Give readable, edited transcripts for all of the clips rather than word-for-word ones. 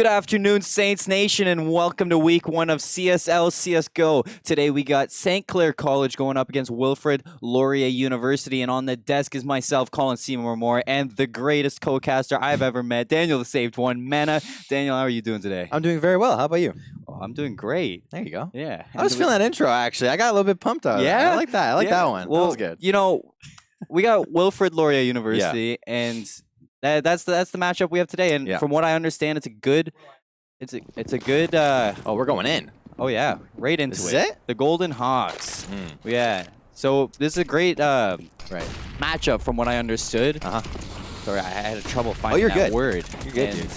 Good afternoon, Saints Nation, and welcome to week 1 of CSL CSGO. Today we got St. Clair College going up against Wilfrid Laurier University, and on the desk is myself, Colin Seymour Moore, and the greatest co-caster I've ever met, Daniel the Saved One, Mana. Daniel, how are you doing today? I'm doing very well. How about you? Oh, I'm doing great. There you go. Yeah. I was feeling that intro, actually. I got a little bit pumped out of that. I like that. I like that one. Well, that was good. You know, we got Wilfrid Laurier University, and that's the matchup we have today. And from what I understand, it's a good. Oh, we're going in. Oh yeah, right into This it. is it? The GoldenHawks. Yeah. So this is a great matchup from what I understood. Sorry, I had trouble finding that word. You're good, dude.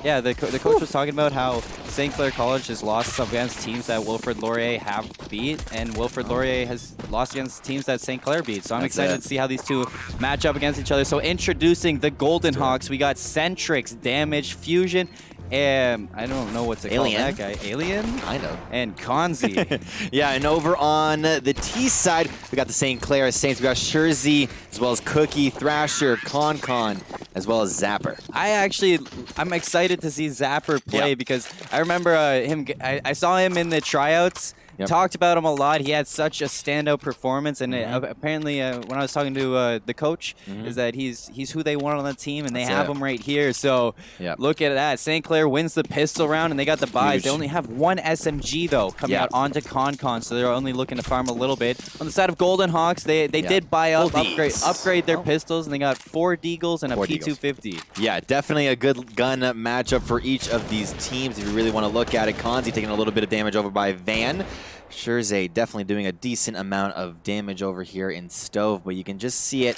Yeah, the coach was talking about how St. Clair College has lost against teams that Wilfrid Laurier have beat, and Wilfrid Laurier has lost against teams that St. Clair beat. So I'm excited to see how these two match up against each other. So introducing the GoldenHawks, we got Centrix, Damage, Fusion, and I don't know what to call that guy. Alien? Kind of. And Konzi. Yeah, and over on the T side, we got the St. Clair Saints. We got Shurzy, as well as Cookie, Thrasher, Con, as well as Zapper. I'm excited to see Zapper play because I remember I saw him in the tryouts. Talked about him a lot. He had such a standout performance, and apparently when I was talking to the coach, is that he's who they want on the team, and they have him right here. So look at that. St. Clair wins the pistol round, and they got the buys. They only have one SMG though coming out onto Con, so they're only looking to farm a little bit. On the side of GoldenHawks, they did buy up, upgrade their pistols, and they got 4 Deagles and a P250. Yeah, definitely a good gun matchup for each of these teams if you really want to look at it. Konzi taking a little bit of damage over by Van. Shurzy definitely doing a decent amount of damage over here in Stove, but you can just see it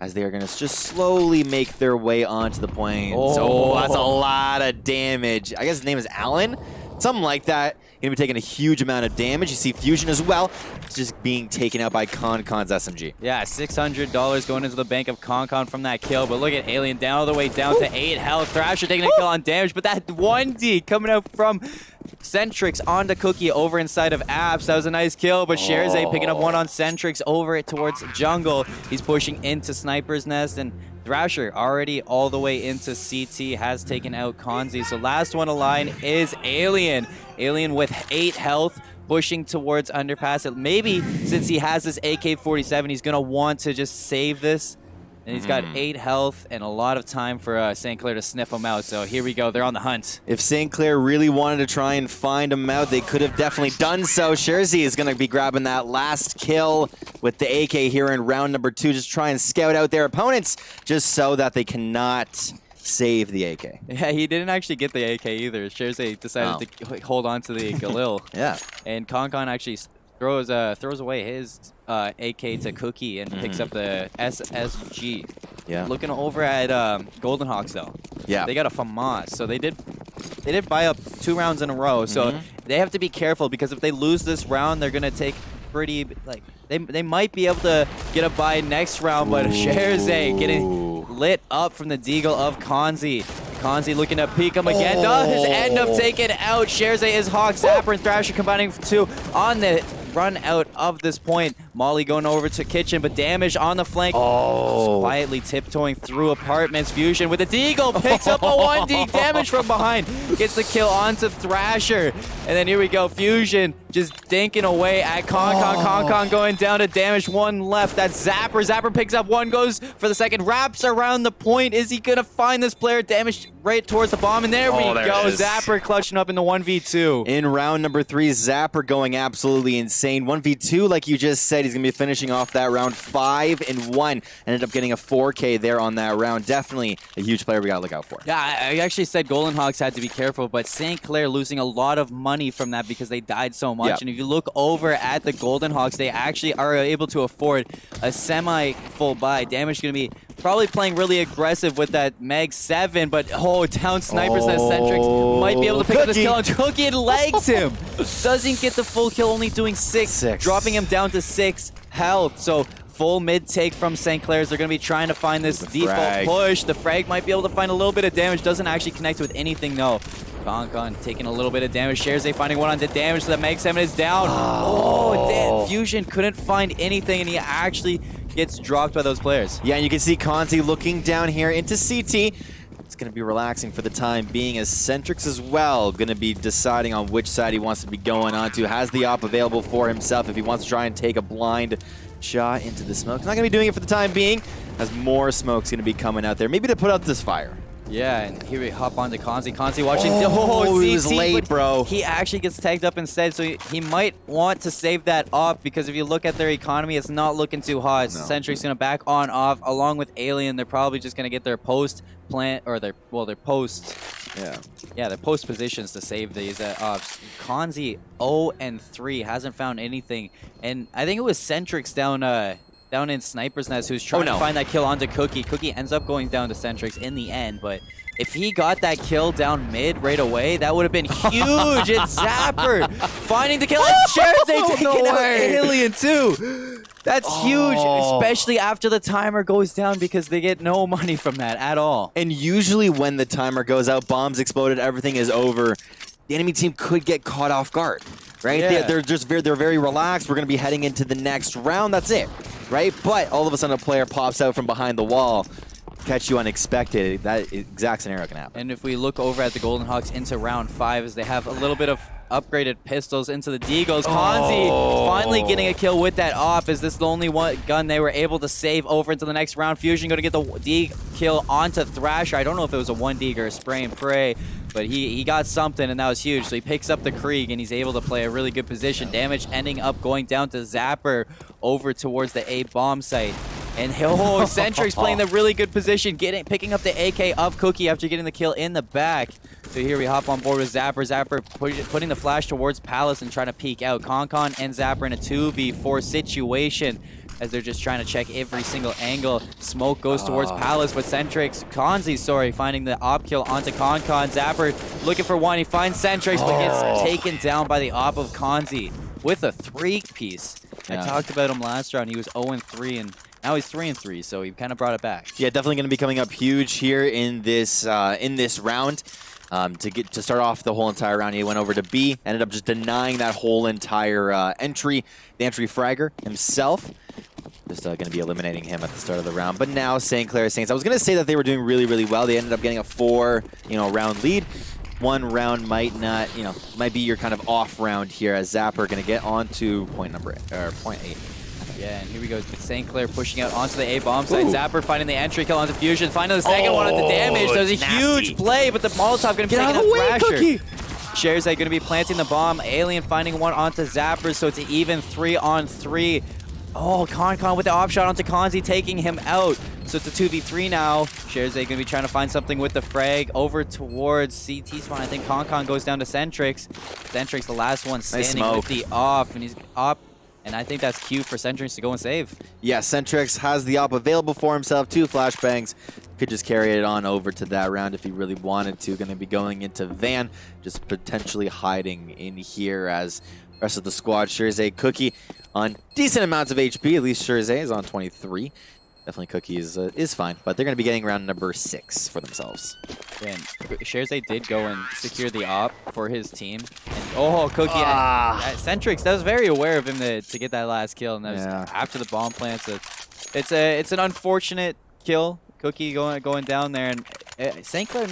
as they are going to just slowly make their way onto the point. So that's a lot of damage. I guess his name is Alan, something like that. Going to be taking a huge amount of damage. You see Fusion as well, just being taken out by Con's SMG. Yeah, $600 going into the bank of Con from that kill, but look at Alien down all the way down to 8 health. Thrasher taking a kill on damage, but that 1D coming out from Centrix onto Cookie over inside of Apps. That was a nice kill, but Sherze picking up one on Centrix over it towards Jungle. He's pushing into Sniper's Nest, and Thrasher already all the way into CT has taken out Konzi. So last one to line is Alien. Alien with 8 health, pushing towards Underpass. Maybe since he has this AK-47, he's going to want to just save this. And he's got 8 health and a lot of time for St. Clair to sniff him out. So here we go. They're on the hunt. If St. Clair really wanted to try and find him out, they could have definitely done so. Shurzy is going to be grabbing that last kill with the AK here in round number 2. Just try and scout out their opponents just so that they cannot save the AK. Yeah, he didn't actually get the AK either. Shurzy decided to hold on to the Galil. And Con actually throws away his AK to Cookie and picks up the SSG. Looking over at GoldenHawks though. They got a FAMAS, so they did buy up 2 rounds in a row. So they have to be careful because if they lose this round, they're gonna take pretty they might be able to get a buy next round. But Sherze getting lit up from the Deagle of Konzi. Konzi looking to peek him again. Does end up taking out. Sherze is Hawk, Zapper, and Thrasher combining for 2 on the run out of this point. Molly going over to Kitchen, but damage on the flank. Quietly tiptoeing through apartments. Fusion with the Deagle picks up a 1D damage from behind. Gets the kill onto Thrasher. And then here we go. Fusion just dinking away at Con going down to damage. 1 left. That's Zapper. Zapper picks up 1, goes for the second, wraps around the point. Is he going to find this player? Damage right towards the bomb. And there we go. Zapper clutching up in the 1v2. In round number 3, Zapper going absolutely insane. 1v2, like you just said, he's going to be finishing off that round 5-1. Ended up getting a 4K there on that round. Definitely a huge player we got to look out for. Yeah, I actually said GoldenHawks had to be careful, but St. Clair losing a lot of money from that because they died so much. And if you look over at the GoldenHawks, they actually are able to afford a semi-full buy. Damage going to be probably playing really aggressive with that Mag 7, but down Sniper's Nest. Centrix might be able to pick up this kill, and Cookie legs him. Doesn't get the full kill, only doing 6, dropping him down to 6 health. So full mid take from St. Clair's. They're going to be trying to find this default push. The frag might be able to find a little bit of damage. Doesn't actually connect with anything though. Con taking a little bit of damage. Sherze finding one on the damage, so that Mag 7 is down. Damn. Fusion couldn't find anything, and he actually gets dropped by those players. Yeah, and you can see Konzi looking down here into CT. it's going to be relaxing for the time being, as Centrix as well going to be deciding on which side he wants to be going on to. Has the op available for himself if he wants to try and take a blind shot into the smoke. He's not going to be doing it for the time being, as more smoke's going to be coming out there. Maybe to put out this fire. Yeah, and here we hop on to Kanzi. Kanzi watching. He was late, bro. He actually gets tagged up instead, so he might want to save that op, because if you look at their economy, it's not looking too hot. No. Centric's going to back on off, along with Alien. They're probably just going to get their post plant, or their post. Yeah, their post positions to save these ops. Kanzi 0-3, hasn't found anything, and I think it was Centrix down in Sniper's Nest who's trying to find that kill onto Cookie. Cookie ends up going down to Centrix in the end, but if he got that kill down mid right away, that would have been huge. It's Zapper finding the kill. They taking out Alien too. That's huge, especially after the timer goes down, because they get no money from that at all. And usually when the timer goes out, bombs exploded, everything is over, the enemy team could get caught off guard, right? Yeah. They're very relaxed. We're going to be heading into the next round. That's it, right? But all of a sudden a player pops out from behind the wall, catch you unexpected. That exact scenario can happen. And if we look over at the GoldenHawks into round 5, as they have a little bit of upgraded pistols into the Deagles. Kanzi finally getting a kill with that op. Is this the only one gun they were able to save over into the next round? Fusion going to get the Deag kill onto Thrasher. I don't know if it was a 1 or a spray and pray, but he got something, and that was huge. So he picks up the Krieg, and he's able to play a really good position. Damage ending up going down to Zapper over towards the A bomb site. And Centric's playing the really good position, picking up the AK of Cookie after getting the kill in the back. So here we hop on board with Zapper. Zapper putting the flash towards Palace and trying to peek out. Concon and Zapper in a 2v4 situation, as they're just trying to check every single angle. Smoke goes towards Palace, but Kanzi, finding the op kill onto Concon. Zapper looking for one. He finds Centrix, but gets taken down by the op of Kanzi with a 3-piece. I talked about him last round. He was 0-3, and now he's 3-3, so he kind of brought it back. Yeah, definitely going to be coming up huge here in this round. To start off the whole entire round, he went over to B, ended up just denying that whole entire entry. The entry fragger himself, just going to be eliminating him at the start of the round. But now St. Clair Saints, I was going to say that they were doing really, really well. They ended up getting a 4-round lead. 1 round might be your kind of off round here, as Zapper going to get on to point 8. Yeah, and here we go. St. Clair pushing out onto the A bomb site. Zapper finding the entry kill onto Fusion, finding the second one onto Damage. That was a huge play, but the Molotov going to be taking a Thrasher. Sherzai going to be planting the bomb. Alien finding one onto Zapper, so it's an even 3-on-3. Concon with the op shot onto Kanzi, taking him out. So it's a 2v3 now. Sherzai going to be trying to find something with the frag over towards CT spawn. I think Concon goes down to Centrix. Centrix, the last one standing with the off, and he's op. And I think that's cue for Centrix to go and save. Yeah, Centrix has the op available for himself. 2 flashbangs. Could just carry it on over to that round if he really wanted to. Going to be going into Van, just potentially hiding in here, as the rest of the squad. Sherzai, Cookie on decent amounts of HP. At least Sherzai is on 23. Definitely Cookie is fine, but they're going to be getting round number 6 for themselves. And Sherzai did go and secure the op for his team. And Cookie, Centrix, that was very aware of him to get that last kill, and that was after the bomb plant. So it's an unfortunate kill. Cookie going down there, and St. Clair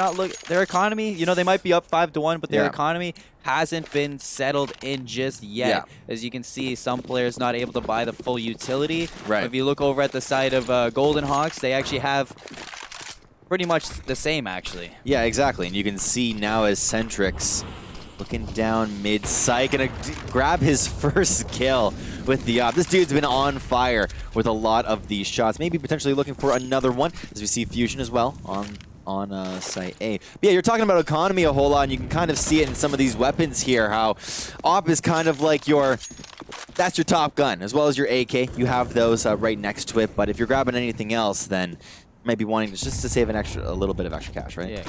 their economy, they might be up 5-1, but their economy hasn't been settled in just yet. As you can see, some players not able to buy the full utility. Right. If you look over at the side of GoldenHawks, they actually have pretty much the same, actually. Yeah, exactly. And you can see now as Centrix looking down mid-site, gonna grab his first kill with the op. This dude's been on fire with a lot of these shots. Maybe potentially looking for another one, as we see Fusion as well on site A. But yeah, you're talking about economy a whole lot, and you can kind of see it in some of these weapons here, how op is kind of like that's your top gun, as well as your AK. You have those right next to it, but if you're grabbing anything else, then might be wanting just to save a little bit of extra cash, right? Yeah.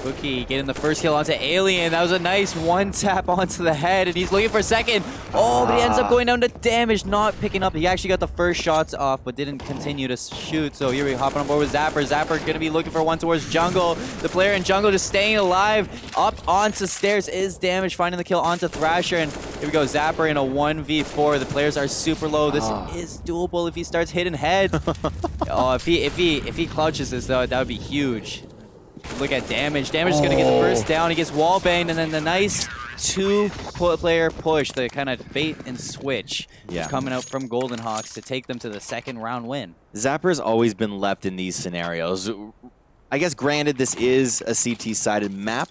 Cookie getting the first kill onto Alien. That was a nice one tap onto the head, and he's looking for a second. But he ends up going down to Damage, not picking up. He actually got the first shots off, but didn't continue to shoot. So here we hopping on board with Zapper. Zapper going to be looking for one towards Jungle. The player in Jungle just staying alive. Up onto stairs is Damage, finding the kill onto Thrasher. And here we go, Zapper in a 1v4. The players are super low. This is doable if he starts hitting head. If he clutches this, though, that would be huge. Look at Damage. Damage is going to get the first down. He gets wall banged, and then the nice two-player push, the kind of bait and switch coming out from GoldenHawks to take them to the second round win. Zapper's always been left in these scenarios. I guess granted this is a CT-sided map,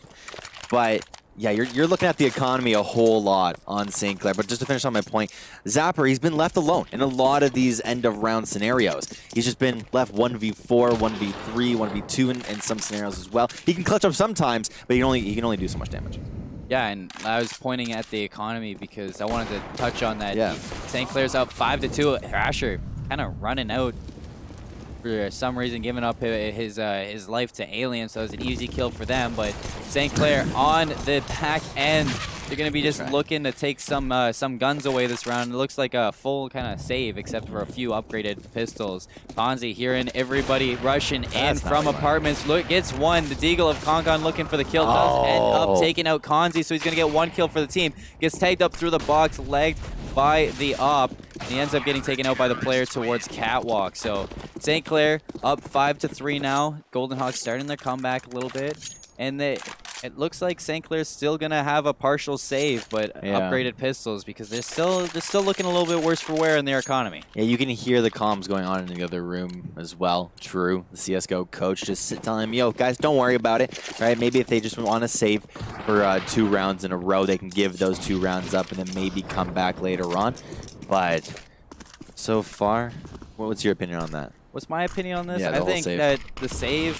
but yeah, you're looking at the economy a whole lot on St. Clair. But just to finish on my point, Zapper, he's been left alone in a lot of these end-of-round scenarios. He's just been left 1v4, 1v3, 1v2 in some scenarios as well. He can clutch up sometimes, but he can only do so much damage. Yeah, and I was pointing at the economy because I wanted to touch on that. Yeah. St. Clair's up 5-2. Thrasher kind of running out for some reason, giving up his life to Alien, so it was an easy kill for them. But St. Clair on the back end, they're going to be just looking to take some guns away this round. It looks like a full kind of save, except for a few upgraded pistols. Ponzi hearing everybody rushing in from apartments. Look, gets one. The Deagle of Kongon looking for the kill. Does end up taking out Konzi, so he's going to get one kill for the team. Gets tagged up through the box, legged by the op. And he ends up getting taken out by the player towards Catwalk. So St. Clair up 5-3 now. GoldenHawks starting their comeback a little bit. And it looks like St. Clair's still going to have a partial save, but upgraded pistols because they're still looking a little bit worse for wear in their economy. Yeah, you can hear the comms going on in the other room as well. True, the CSGO coach just telling him, yo, guys, don't worry about it. Right? Maybe if they just want to save for 2 rounds in a row, they can give those 2 rounds up and then maybe come back later on. But so far, what's your opinion on that? What's my opinion on this? I think that the save,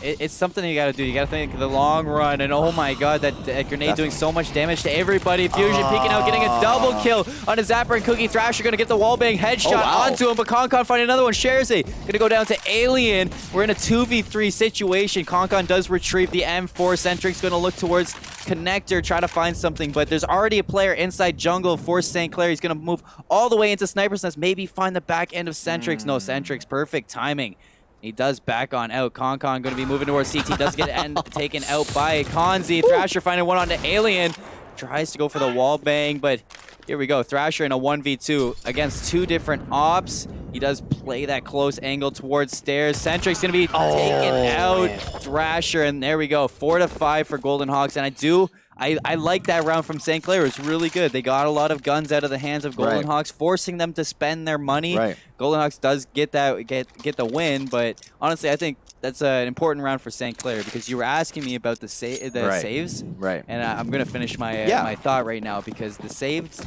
it's something you got to do. You got to think the long run, and oh my god, that grenade doing so much damage to everybody. Fusion peeking out, getting a double kill on a Zapper and Cookie. Thrasher going to get the wallbang headshot onto him, but Konkon finding another one. Sharzy going to go down to Alien. We're in a 2v3 situation. Konkon does retrieve the M4. Centric's going to look towards Connector, try to find something, but there's already a player inside jungle for St. Clair. He's going to move all the way into Sniper's Nest, maybe find the back end of Centric's. No, Centric's perfect timing. He does back on out. Konkon going to be moving towards CT, does get taken out by Konzi. Thrasher finding one onto Alien. Tries to go for the wall bang, but here we go. Thrasher in a 1v2 against 2 different ops. He does play that close angle towards stairs. Centric's going to be taken out. Thrasher, and there we go. 4-5 for GoldenHawks, and I like that round from St. Clair. It's really good. They got a lot of guns out of the hands of GoldenHawks, forcing them to spend their money. GoldenHawks does get the win, but honestly, I think that's an important round for St. Clair because you were asking me about the saves. And I'm going to finish my my thought right now because the saves,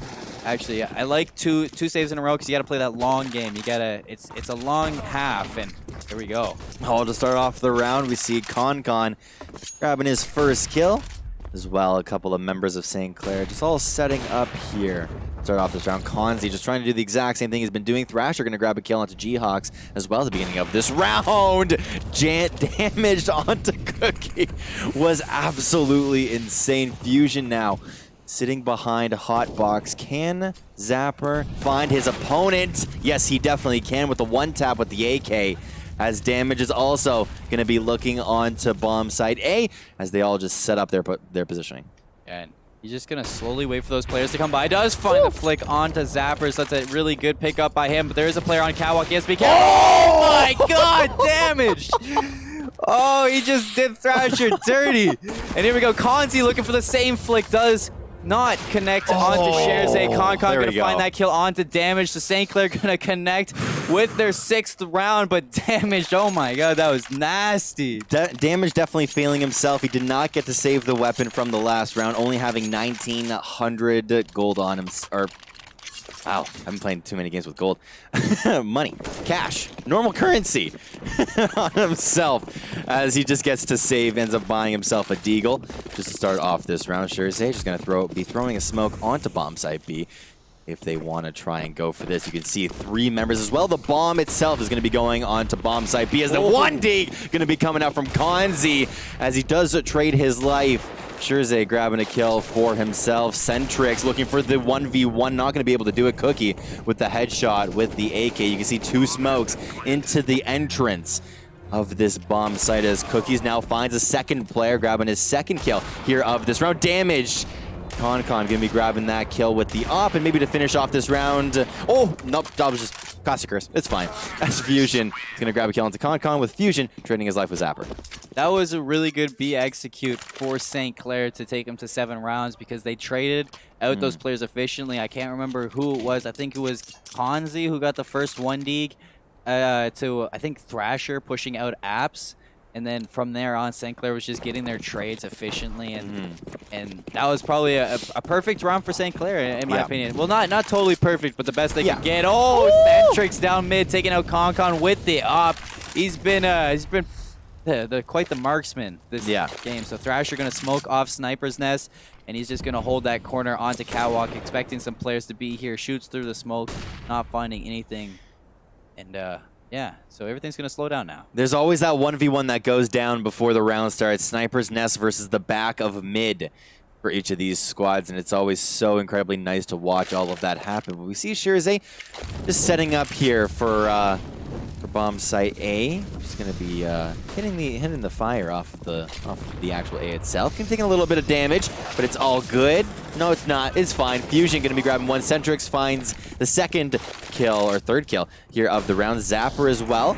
actually, I like two saves in a row because you got to play that long game. You got to, it's a long half, and here we go. To start off the round, we see Konkon grabbing his first kill. As well, a couple of members of St. Clair just all setting up here. Start off this round. Konzi just trying to do the exact same thing he's been doing. Thrasher going to grab a kill onto G-Hawks as well at the beginning of this round. Damaged onto Cookie was absolutely insane. Fusion now sitting behind Hotbox. Can Zapper find his opponent? Yes, he definitely can with the one tap with the AK. As Damage is also going to be looking on to bomb site A as they all just set up their positioning. And he's just going to slowly wait for those players to come by. Does find the flick onto Zapper, so that's a really good pickup by him. But there is a player on Catwalk. He has to be careful. Oh my god, Damage! Oh, he just did Thrasher dirty. And here we go. Konzi looking for the same flick. Does not connect onto Sharzy. Konkon going to find that kill onto Damage. So St. Clair going to connect with their 6th round, but Damage, oh my god, that was nasty. Damage definitely failing himself. He did not get to save the weapon from the last round, only having 1,900 gold on him. Wow, I've been playing too many games with gold. Money, cash, normal currency on himself as he just gets to save, ends up buying himself a Deagle just to start off this round. Sharzy just going to be throwing a smoke onto bomb site B if they want to try and go for this. You can see 3 members as well. The bomb itself is going to be going on to bomb site B as the 1D going to be coming out from Konzi as he does trade his life. Sharzy grabbing a kill for himself. Centrix looking for the 1v1. Not going to be able to do it. Cookie with the headshot with the AK. You can see 2 smokes into the entrance of this bomb site as Cookies now finds a second player grabbing his 2nd kill here of this round. Damaged. Konkon going to be grabbing that kill with the op and maybe to finish off this round. Oh, nope. That was just Caustic Curse, it's fine. As Fusion is going to grab a kill onto Concon with Fusion trading his life with Zapper. That was a really good B execute for St. Clair to take him to 7 rounds because they traded out those players efficiently. I can't remember who it was. I think it was Konzi who got the first 1D to, I think, Thrasher pushing out Apps. And then from there on, St. Clair was just getting their trades efficiently, and that was probably a perfect round for St. Clair, in my opinion. Well, not totally perfect, but the best they could get. Oh, Centrix down mid, taking out Concon with the op. He's been quite the marksman this game. So Thrasher gonna smoke off Sniper's Nest, and he's just gonna hold that corner onto Catwalk, expecting some players to be here. Shoots through the smoke, not finding anything, and yeah, so everything's going to slow down now. There's always that 1v1 that goes down before the round starts. Sniper's Nest versus the back of mid for each of these squads, and it's always so incredibly nice to watch all of that happen. But we see Shirzay just setting up here for bomb site A. Just going to be hitting the fire off the actual A itself. Taking a little bit of damage, but it's all good. No, it's not. It's fine. Fusion going to be grabbing one. Centrix finds the second kill, or third kill here of the round. Zapper as well.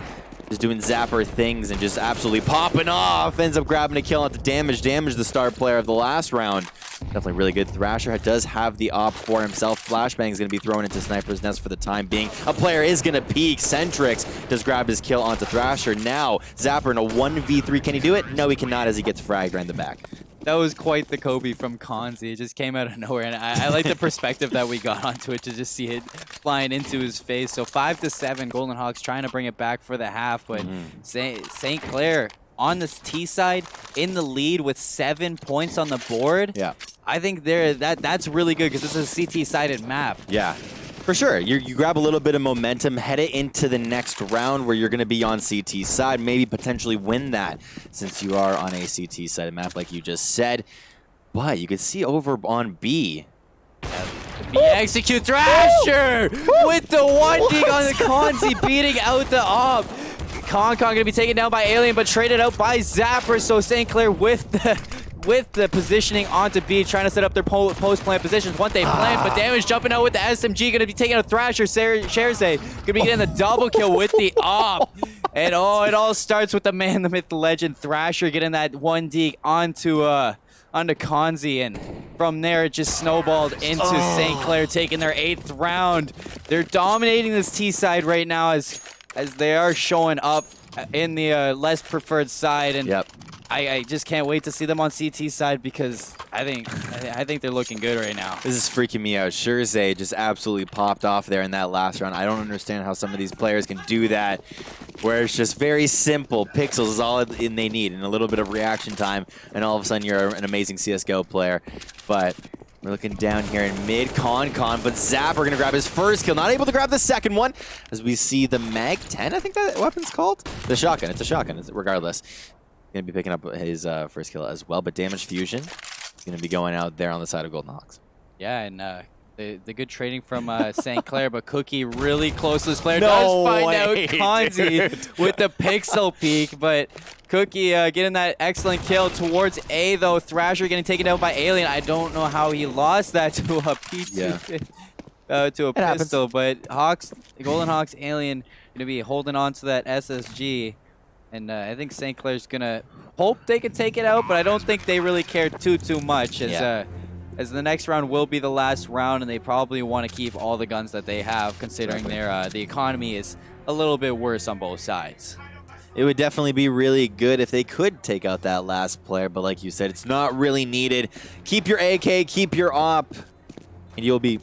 Just doing Zapper things and just absolutely popping off. Ends up grabbing a kill at the damage the star player of the last round. Definitely really good. Thrasher does have the op for himself. Flashbang is going to be thrown into Sniper's Nest for the time being. A player is going to peek. Centrix does grab his kill onto Thrasher. Now, Zapper in a 1v3. Can he do it? No, he cannot as he gets fragged right in the back. That was quite the Kobe from Konzi. It just came out of nowhere, and I like the perspective that we got onto it to just see it flying into his face. So 5-7, GoldenHawks trying to bring it back for the half, but St. Clair on this T side in the lead with 7 points on the board. Yeah, I think that's really good because this is a CT-sided map. Yeah. For sure. You grab a little bit of momentum, head it into the next round where you're going to be on CT side, maybe potentially win that since you are on a CT sided map like you just said. But you can see over on B. B execute Thrasher with the 1D on the Konzi beating out the op. Concon going to be taken down by Alien but traded out by Zapper. So St. Clair with the positioning onto B, trying to set up their post-plant positions. Once they plant, but damage jumping out with the SMG, going to be taking out Thrasher. Shirzay going to be getting the double kill with the op. And oh, it all starts with the man, the myth, the legend, Thrasher getting that 1D onto Konzi, and from there it just snowballed into St. Clair taking their 8th round. They're dominating this T side right now as they are showing up in the less preferred side, and I just can't wait to see them on CT side because I think they're looking good right now. This is freaking me out. Shirzay just absolutely popped off there in that last round. I don't understand how some of these players can do that, where it's just very simple. Pixels is all they need, and a little bit of reaction time, and all of a sudden you're an amazing CSGO player. But we're looking down here in mid, Concon, but Zapper going to grab his first kill. Not able to grab the second one, as we see the Mag 10, I think that weapon's called? The shotgun. It's a shotgun, regardless. Going to be picking up his first kill as well, but Damage Fusion is going to be going out there on the side of GoldenHawks. Yeah, and the good trading from St. Clair, but Cookie really close to this player. Does find out Konzi with the pixel peek, but Cookie getting that excellent kill towards A, though. Thrasher getting taken out by Alien. I don't know how he lost that to a P2, to a pistol, but GoldenHawks, Alien going to be holding on to that SSG. And I think St. Clair's going to hope they can take it out, but I don't think they really care too much as the next round will be the last round, and they probably want to keep all the guns that they have, considering the economy is a little bit worse on both sides. It would definitely be really good if they could take out that last player, but like you said, it's not really needed. Keep your AK, keep your op, and you'll be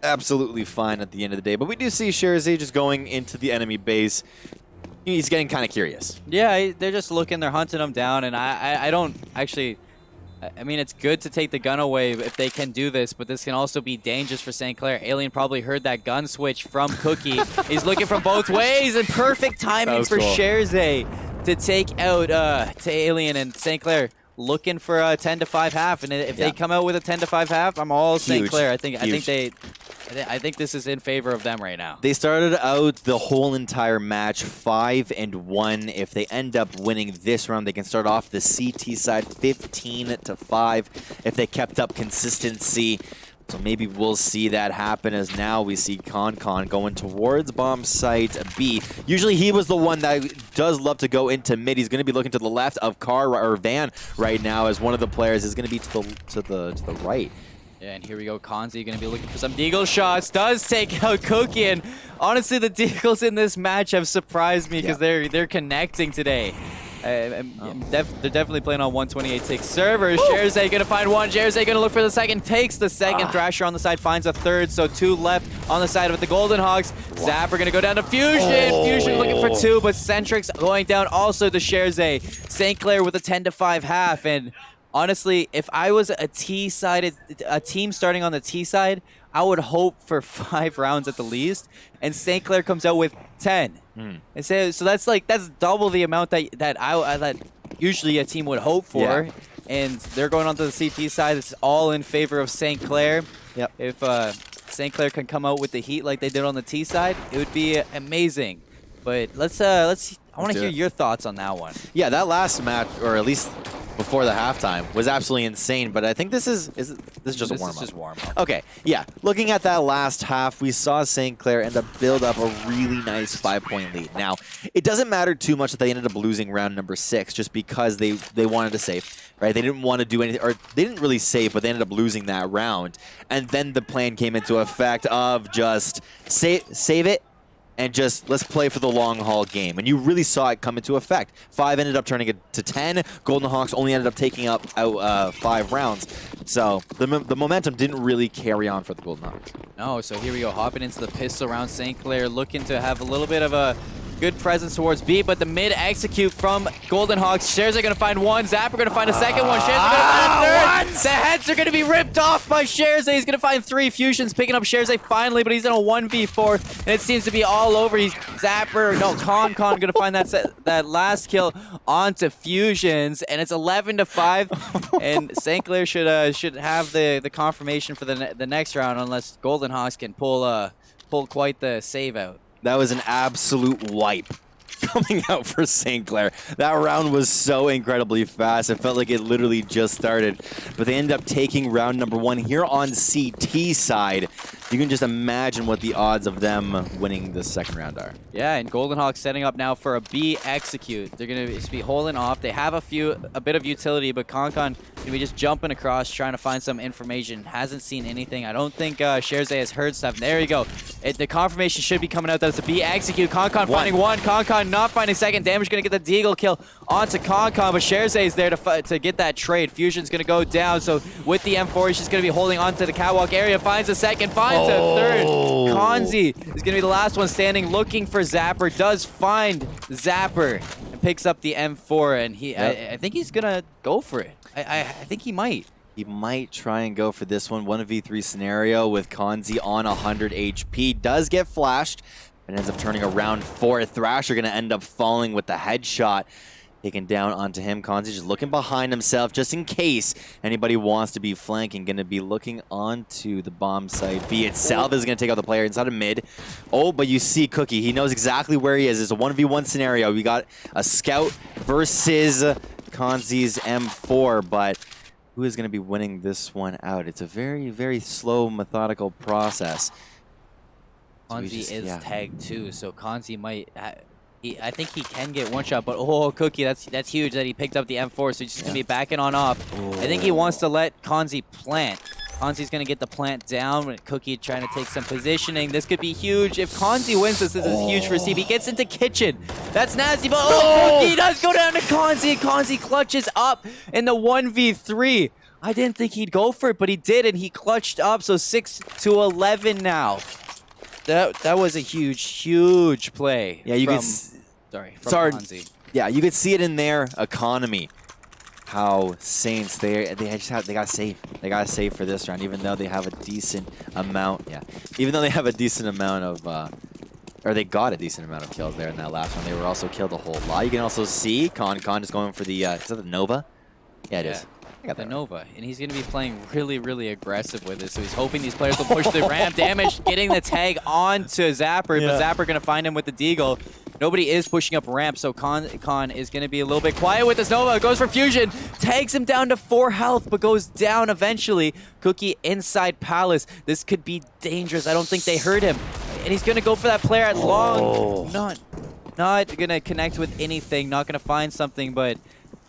absolutely fine at the end of the day. But we do see Shirzay just going into the enemy base. He's getting kind of curious. Yeah, they're just looking, they're hunting him down, and I don't actually... I mean, it's good to take the gun away if they can do this, but this can also be dangerous for St. Clair. Alien probably heard that gun switch from Cookie. He's looking from both ways, and perfect timing for Shirzay to take out to Alien, and St. Clair looking for a 10-5 half. And if they come out with a 10-5 half, I'm all St. Clair. I think this is in favor of them right now. They started out the whole entire match 5-1. If they end up winning this round, they can start off the CT side 15-5 if they kept up consistency. So maybe we'll see that happen, as now we see Con going towards bomb site B. Usually he was the one that does love to go into mid. He's going to be looking to the left of Van right now, as one of the players is going to be to the right. Yeah, and here we go. Kanzi going to be looking for some deagle shots. Does take out Cookie, and honestly, the deagles in this match have surprised me because they're connecting today. They're definitely playing on 128 tick server. Sherzay gonna find one. Sherzay gonna look for the second. Takes the second. Thrasher on the side finds a third. So 2 left on the side of the GoldenHawks. Zapper gonna go down to Fusion. Fusion looking for 2, but Centric's going down also to Sherzay. St. Clair with a 10-5 half. And honestly, if I was a team starting on the T side, I would hope for 5 rounds at the least, and St. Clair comes out with 10. And so that's double the amount that usually a team would hope for. Yeah. And they're going onto the CT side. It's all in favor of St. Clair. Yep. If St. Clair can come out with the heat like they did on the T side, it would be amazing. But I want to hear your thoughts on that one. Yeah, that last match, or at least before the halftime, was absolutely insane. But I think this is just a warm-up. This is just warm-up. Okay, yeah. Looking at that last half, we saw St. Clair end up build up a really nice 5-point lead. Now, it doesn't matter too much that they ended up losing round number 6, just because they wanted to save, right? They didn't want to do anything, or they didn't really save, but they ended up losing that round. And then the plan came into effect of just save it, and just let's play for the long haul game. And you really saw it come into effect. 5 ended up turning it to 10. GoldenHawks only ended up taking out 5 rounds. So the momentum didn't really carry on for the GoldenHawks. No, so here we go, hopping into the pistol round. St. Clair looking to have a little bit of a good presence towards B, but the mid execute from GoldenHawks. Shares are going to find one. Zapper going to find a second one. Shares are going to find a third. The heads are going to be ripped off by Shares. He's going to find 3. Fusion's picking up Shares finally, but he's in a 1v4, and it seems to be all over. Con going to find that last kill onto Fusions, and it's 11-5, and St. Clair should have the confirmation for the next round, unless GoldenHawks can pull quite the save out. That was an absolute wipe coming out for St. Clair. That round was so incredibly fast. It felt like it literally just started. But they ended up taking round number 1 here on CT side. You can just imagine what the odds of them winning the second round are. Yeah, and GoldenHawks setting up now for a B execute. They're going to be holding off. They have a bit of utility, but Con going to be just jumping across, trying to find some information. Hasn't seen anything. I don't think Sherzay has heard stuff. There you go. The confirmation should be coming out that it's a B execute. Con finding one. Con not finding second. Damage going to get the deagle kill onto Con, but Sherzay is there to get that trade. Fusion's going to go down, so with the M4, he's just going to be holding onto the catwalk area. Finds a second, finds a third. Kanzi is going to be the last one standing, looking for Zapper. Does find Zapper and picks up the M4, and I think he's going to go for it. I think he might. He might try and go for this one. 1v3 scenario with Kanzi on 100 HP. Does get flashed and ends up turning around for it. Thrasher going to end up falling with the headshot. Taken down onto him. Kanzi just looking behind himself just in case anybody wants to be flanking. Going to be looking onto the bomb site. B itself is going to take out the player inside of mid. Oh, but you see Cookie. He knows exactly where he is. It's a 1v1 scenario. We got a scout versus Kanzi's M4, but who is going to be winning this one out? It's a very, very slow, methodical process. Kanzi is tagged too, so Kanzi might... I think he can get one shot, but Cookie, that's huge that he picked up the M4, so he's just going to be backing on off. I think he wants to let Kanzi plant. Kanzi's going to get the plant down. Cookie trying to take some positioning. This could be huge. If Kanzi wins this is huge for Steve. He gets into Kitchen. That's nasty, but Cookie does go down to Kanzi. Kanzi clutches up in the 1v3. I didn't think he'd go for it, but he did, and he clutched up, so 6-11 now. That was a huge play. Yeah, you could. Sorry, Kanzi. Yeah, you could see it in their economy. How Saints they gotta save. They gotta save for this round, even though they have a decent amount. Yeah, even though they have a decent amount of, or they got a decent amount of kills there in that last one. They were also killed a whole lot. You can also see Con is going for the. Is that the Nova? Yeah, it is. I got the Nova, and he's going to be playing really aggressive with it, so he's hoping these players will push the ramp. Damage, getting the tag onto Zapper, but Zapper going to find him with the deagle. nobody is pushing up ramp, so Con is going to be a little bit quiet with this Nova. Goes for Fusion, takes him down to 4 health, but goes down eventually. Cookie inside Palace. This could be dangerous. I don't think they heard him. And he's going to go for that player at long. Not going to connect with anything, not going to find something, but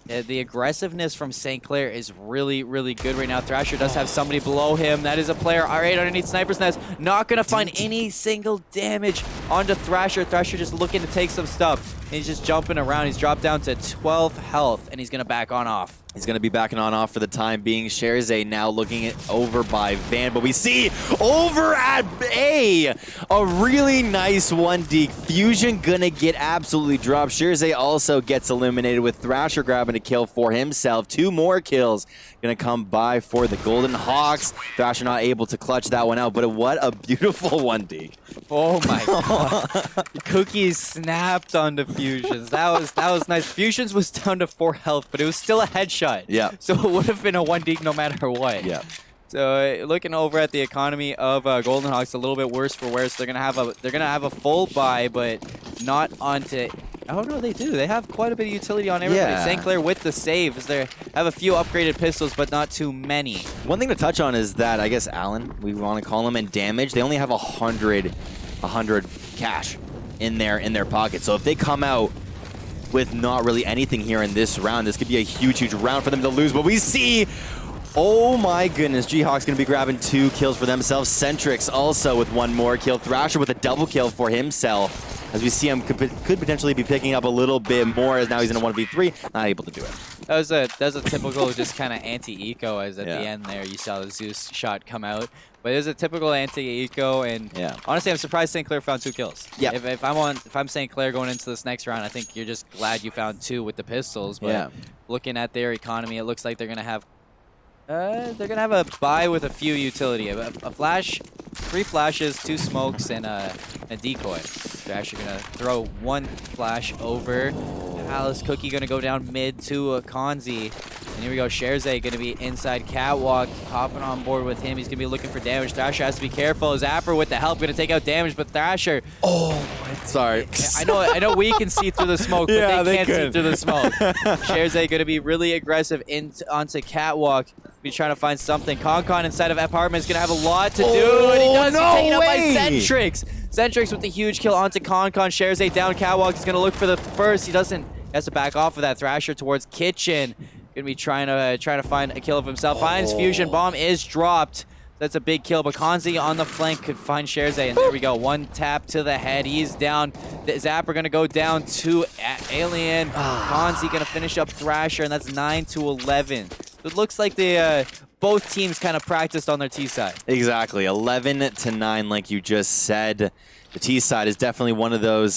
the aggressiveness from St. Clair is really, really good right now. Thrasher does have somebody below him. That is a player. All right, underneath Sniper's Nest. Not going to find any single damage onto Thrasher. Thrasher just looking to take some stuff. And he's just jumping around. He's dropped down to 12 health, and he's going to back on off. He's going to be backing on off for the time being. Sherzay now looking it over by Van, but we see over at A, a really nice 1D. Fusion going to get absolutely dropped. Sherzay also gets eliminated with Thrasher grabbing a kill for himself. 2 more kills going to come by for the GoldenHawks. Thrasher not able to clutch that one out, but what a beautiful 1D. Oh my god. Cookies snapped onto Fusions. That was nice. Fusions was down to 4 health, but it was still a headshot. Yeah. So it would have been a 1D no matter what. Yeah. So looking over at the economy of GoldenHawks, a little bit worse for wear. So they're gonna have a full buy, but not onto. Oh no, they do. They have quite a bit of utility on everybody. Yeah. St. Clair with the saves. They have a few upgraded pistols, but not too many. One thing to touch on is that I guess Allen, we want to call him, and damage. They only have 100 cash in their pocket. So if they come out with not really anything here in this round, this could be a huge round for them to lose. But we see, oh my goodness, G-Hawk's going to be grabbing 2 kills for themselves. Centrix also with 1 more kill. Thrasher with a double kill for himself. As we see him could potentially be picking up a little bit more, as now he's in a 1v3, not able to do it. That was a typical just kind of anti-eco, as at the end there you saw the Zeus shot come out. But it was a typical anti-eco, and honestly, I'm surprised St. Clair found 2 kills. Yeah. If I'm St. Clair going into this next round, I think you're just glad you found 2 with the pistols. But looking at their economy, it looks like they're gonna have a buy with a few utility. A flash, 3 flashes, 2 smokes, and a decoy. They're actually gonna throw 1 flash over. Palace Cookie gonna go down mid to Kanzi. And here we go, Sherzay gonna be inside Catwalk, hopping on board with him. He's gonna be looking for damage. Thrasher has to be careful. Zapper with the help gonna take out damage, but Thrasher. Sorry. I know we can see through the smoke, but they can't see through the smoke. Sherzay gonna be really aggressive onto Catwalk. Be trying to find something. Con inside of Apartment is going to have a lot to do. And he does get taken out by Centrix. Centrix with the huge kill onto Con. Sherzay down. Catwalk is going to look for the first. He doesn't. He has to back off of that. Thrasher towards Kitchen. Going to be trying to find a kill of himself. Finds Fusion. Bomb is dropped. That's a big kill, but Kanzi on the flank could find Sherzay, and there we go. 1 tap to the head. He's down. The Zapper going to go down to Alien. Kanzi going to finish up Thrasher, and that's 9-11. It looks like they both teams kind of practiced on their T side. Exactly, 11-9, like you just said. The T side is definitely one of those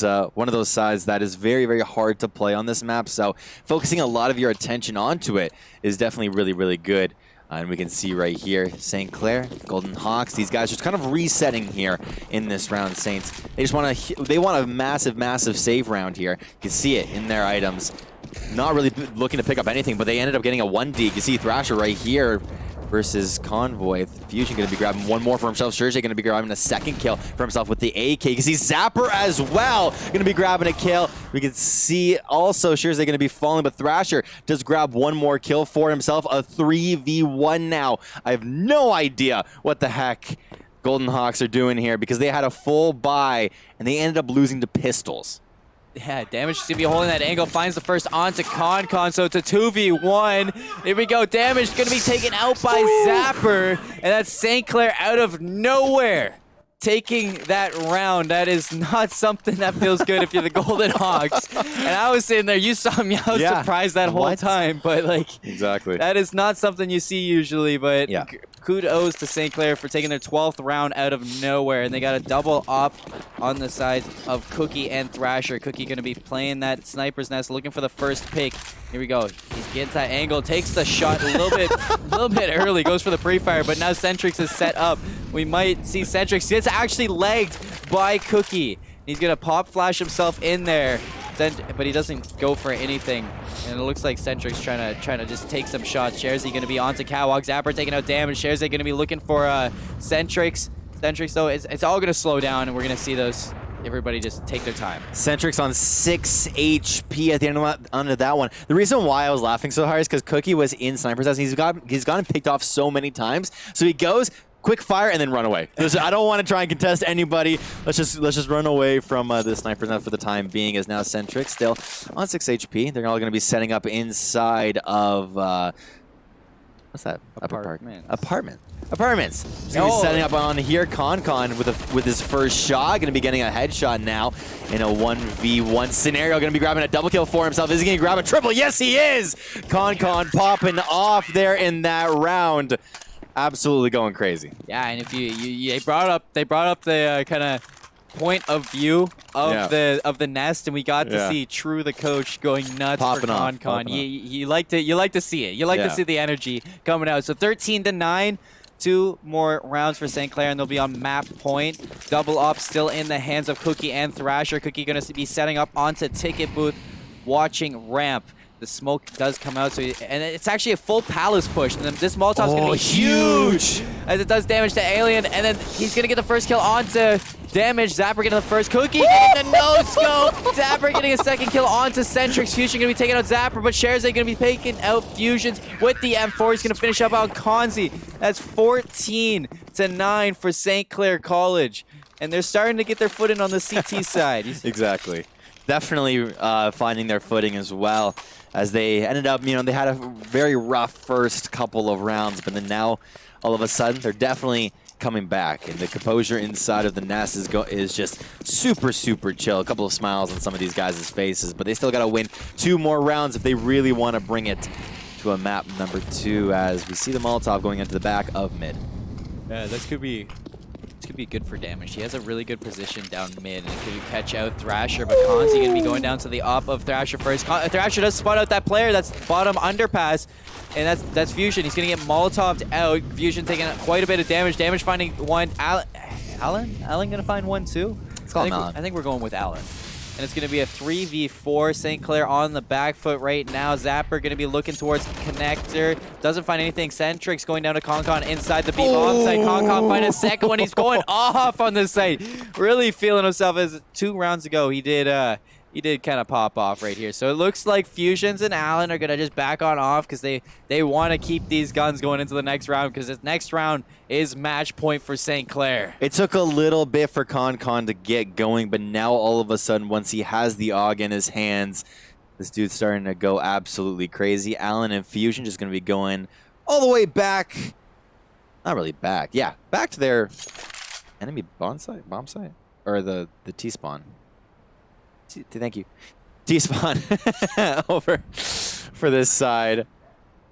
sides that is very hard to play on this map. So focusing a lot of your attention onto it is definitely really good. And we can see right here, St. Clair, GoldenHawks. These guys just kind of resetting here in this round. Saints, they want a massive save round here. You can see it in their items. Not really looking to pick up anything, but they ended up getting a 1D. You can see Thrasher right here versus Convoy. Fusion going to be grabbing 1 more for himself. Sherzay going to be grabbing a 2nd kill for himself with the AK. You can see Zapper as well going to be grabbing a kill. We can see also Sherzay going to be falling, but Thrasher does grab 1 more kill for himself. A 3v1 now. I have no idea what the heck GoldenHawks are doing here, because they had a full buy and they ended up losing to pistols. Yeah, Damage is going to be holding that angle. Finds the first onto Con, so it's a 2v1. Here we go. Damage going to be taken out by Zapper. And that's St. Clair out of nowhere taking that round. That is not something that feels good if you're the GoldenHawks. And I was sitting there. You saw me. I was surprised that whole time. But, like, that is not something you see usually. But kudos to St. Clair for taking their 12th round out of nowhere. And they got a double up on the sides of Cookie and Thrasher. Cookie going to be playing that Sniper's Nest, looking for the first pick. Here we go. He gets that angle, takes the shot a little bit early, goes for the pre-fire, but now Centrix is set up. We might see Centrix. It's actually legged by Cookie. He's going to pop flash himself in there, but he doesn't go for anything. And it looks like Centrix trying to just take some shots. Sherzay going to be onto Catwalk. Zapper taking out damage. Sherzay going to be looking for Centrix. Centrix, though, it's all going to slow down, and we're going to see those everybody just take their time. Centric's on 6 HP at the end of that one. The reason why I was laughing so hard is because Cookie was in sniper's nest. He's gotten picked off so many times. So he goes, quick fire, and then run away. I don't want to try and contest anybody. Let's just run away from the sniper's nest for the time being, as now Centric still on 6 HP. They're all going to be setting up inside of... what's that? Apartments. He's going to be setting up on here. Con with his first shot. Going to be getting a headshot now in a 1v1 scenario. Going to be grabbing a double kill for himself. Is he going to grab a triple? Yes, he is! Con popping off there in that round. Absolutely going crazy. Yeah, and if they brought up the kind of point of view of the nest, and we got to see True the coach going nuts popping for Con. You like to see it. You like to see the energy coming out. So 13-9. 2 more rounds for St. Clair, and they'll be on map point. Double up still in the hands of Cookie and Thrasher. Cookie going to be setting up onto Ticket Booth, watching ramp. The smoke does come out, and it's actually a full Palace push. And then this Molotov's going to be huge as it does damage to Alien, and then he's going to get the first kill onto Damage. Zapper getting the first. Cookie getting the no-scope. Zapper getting a second kill onto Centrix. Fusion going to be taking out Zapper, but Sherzay going to be taking out Fusions with the M4. He's going to finish up on Konzi. That's 14-9 for St. Clair College, and they're starting to get their foot in on the CT side. Exactly. Definitely finding their footing as well, as they ended up, they had a very rough first couple of rounds, but then now all of a sudden they're definitely coming back, and the composure inside of the nest is just super, super chill. A couple of smiles on some of these guys' faces, but they still got to win 2 more rounds if they really want to bring it to a map number 2, as we see the Molotov going into the back of mid. Yeah, this could be good for Damage. He has a really good position down mid, and it could catch out Thrasher, but Konzi going to be going down to the op of Thrasher first. Thrasher does spot out that player. That's bottom underpass, and that's Fusion. He's going to get Molotoved out. Fusion taking quite a bit of damage. Damage finding one. Allen going to find one too? I think we're going with Allen. And it's going to be a 3v4. St. Clair on the back foot right now. Zapper going to be looking towards Connector. Doesn't find anything. Centrix going down to Concon inside the B-bomb site. Concon find a second one. He's going off on this site. Really feeling himself, as 2 rounds ago he did kind of pop off right here. So it looks like Fusions and Allen are going to just back on off, because they want to keep these guns going into the next round, because this next round is match point for St. Clair. It took a little bit for Concon to get going, but now all of a sudden, once he has the AUG in his hands, this dude's starting to go absolutely crazy. Allen and Fusion just going to be going all the way back. Not really back. Yeah, back to their enemy bomb site? Or the T-spawn. Thank you. T-spawn over for this side.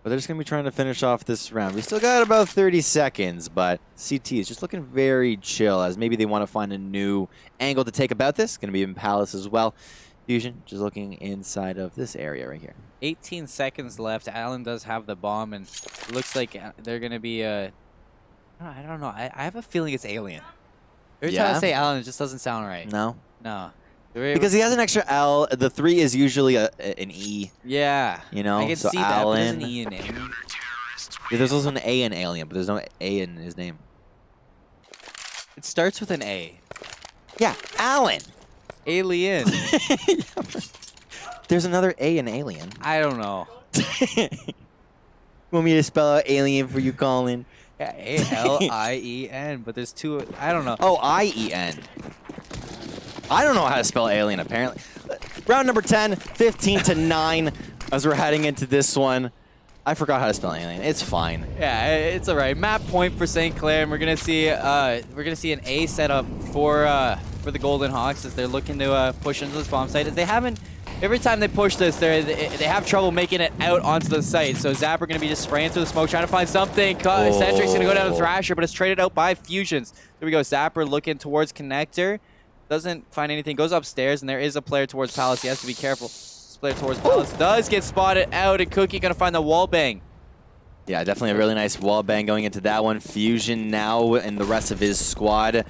But they're just going to be trying to finish off this round. We still got about 30 seconds, but CT is just looking very chill, as maybe they want to find a new angle to take about this. Going to be in Palace as well. Fusion just looking inside of this area right here. 18 seconds left. Allen does have the bomb, and it looks like they're going to be I don't know. I have a feeling it's Alien. Every time I say Allen, it just doesn't sound right. No? No. Because he has an extra L. The 3 is usually an E. Yeah. You know? I can see that, but there's an E in it. Yeah, there's also an A in Alien, but there's no A in his name. It starts with an A. Yeah, Allen. Alien. There's another A in Alien. I don't know. Want me to spell out Alien for you, Colin? Yeah, A-L-I-E-N, but there's 2. I don't know. Oh, I-E-N. I don't know how to spell Alien, apparently. Round number 10, 15-9, as we're heading into this one. I forgot how to spell Alien. It's fine. Yeah, it's all right. Map point for St. Clair, and we're gonna see an A setup for the GoldenHawks, as they're looking to push into this bomb site. As they haven't. Every time they push this, they have trouble making it out onto the site. So Zapper going to be just spraying through the smoke, trying to find something. Centric's going to go down to Thrasher, but it's traded out by Fusions. There we go. Zapper looking towards Connector. Doesn't find anything. Goes upstairs, and there is a player towards Palace. He has to be careful. This player towards Palace does get spotted out, and Cookie going to find the wall bang. Yeah, definitely a really nice wall bang going into that one. Fusion now and the rest of his squad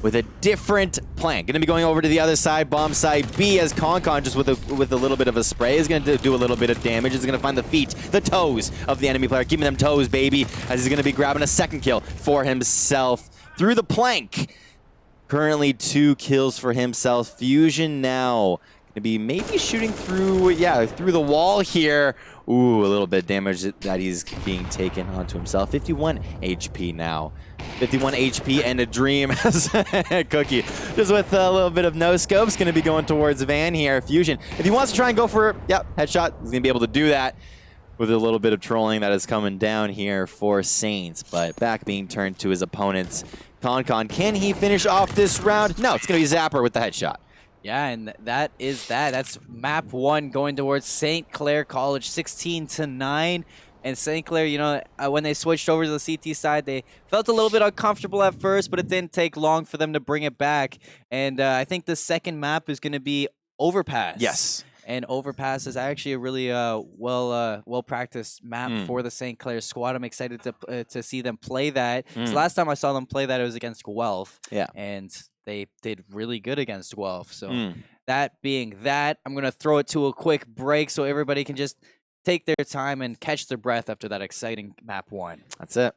with a different plan. Going to be going over to the other side, bomb side B, as Concon just with a little bit of a spray is going to do a little bit of damage. Is going to find the feet, the toes of the enemy player, keeping them toes, baby, as he's going to be grabbing a second kill for himself through the plank. Currently 2 kills for himself. Fusion now going to be maybe shooting through, yeah, through the wall here. Ooh, a little bit of damage that he's being taken onto himself. 51 HP now. 51 HP and a dream as Cookie. Just with a little bit of no scopes, going to be going towards Van here. Fusion, if he wants to try and go for, yep, headshot, he's going to be able to do that with a little bit of trolling that is coming down here for Saints. But back being turned to his opponents. Concon, can he finish off this round? No, it's going to be Zapper with the headshot. Yeah, and that is that. That's map 1 going towards St. Clair College, 16-9. And St. Clair, you know, when they switched over to the CT side, they felt a little bit uncomfortable at first, but it didn't take long for them to bring it back. And I think the second map is going to be Overpass. Yes. And Overpass is actually a really well-practiced map for the St. Clair squad. I'm excited to see them play that. So last time I saw them play that, it was against Guelph. Yeah. And they did really good against Guelph. So that being that, I'm going to throw it to a quick break so everybody can just take their time and catch their breath after that exciting map 1. That's it.